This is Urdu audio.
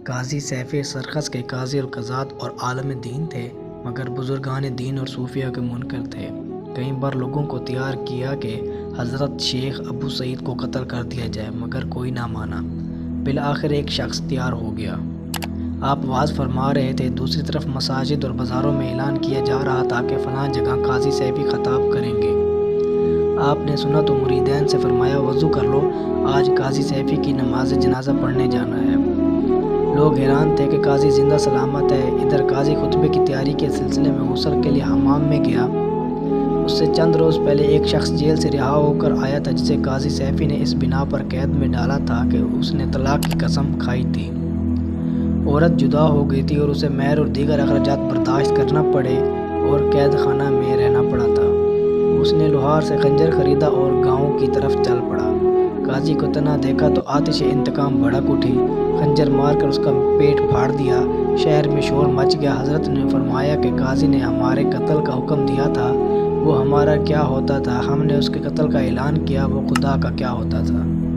قاضی سیفی سرخس کے قاضی القضات اور عالم دین تھے، مگر بزرگان دین اور صوفیہ کے منکر تھے۔ کئی بار لوگوں کو تیار کیا کہ حضرت شیخ ابو سعید کو قتل کر دیا جائے، مگر کوئی نہ مانا۔ بالآخر ایک شخص تیار ہو گیا۔ آپ واز فرما رہے تھے، دوسری طرف مساجد اور بازاروں میں اعلان کیا جا رہا تھا کہ فلاں جگہ قاضی سیفی خطاب کریں گے۔ آپ نے سنا تو مریدین سے فرمایا، وضو کر لو، آج قاضی سیفی کی نماز جنازہ پڑھنے جانا ہے۔ لوگ حیران تھے کہ قاضی زندہ سلامت ہے۔ ادھر قاضی خطبے کی تیاری کے سلسلے میں غسل کے لیے حمام میں گیا۔ اس سے چند روز پہلے ایک شخص جیل سے رہا ہو کر آیا تھا، جسے قاضی سیفی نے اس بنا پر قید میں ڈالا تھا کہ اس نے طلاق کی قسم کھائی تھی۔ عورت جدا ہو گئی تھی اور اسے مہر اور دیگر اخراجات برداشت کرنا پڑے اور قید خانہ میں رہنا پڑا تھا۔ اس نے لوہار سے خنجر خریدا اور گاؤں کی طرف چل پڑا۔ قاضی کو تنہا دیکھا تو آتش انتقام بھڑک اٹھی، خنجر مار کر اس کا پیٹ پھاڑ دیا۔ شہر میں شور مچ گیا۔ حضرت نے فرمایا کہ قاضی نے ہمارے قتل کا حکم دیا تھا، وہ ہمارا کیا ہوتا تھا؟ ہم نے اس کے قتل کا اعلان کیا، وہ خدا کا کیا ہوتا تھا؟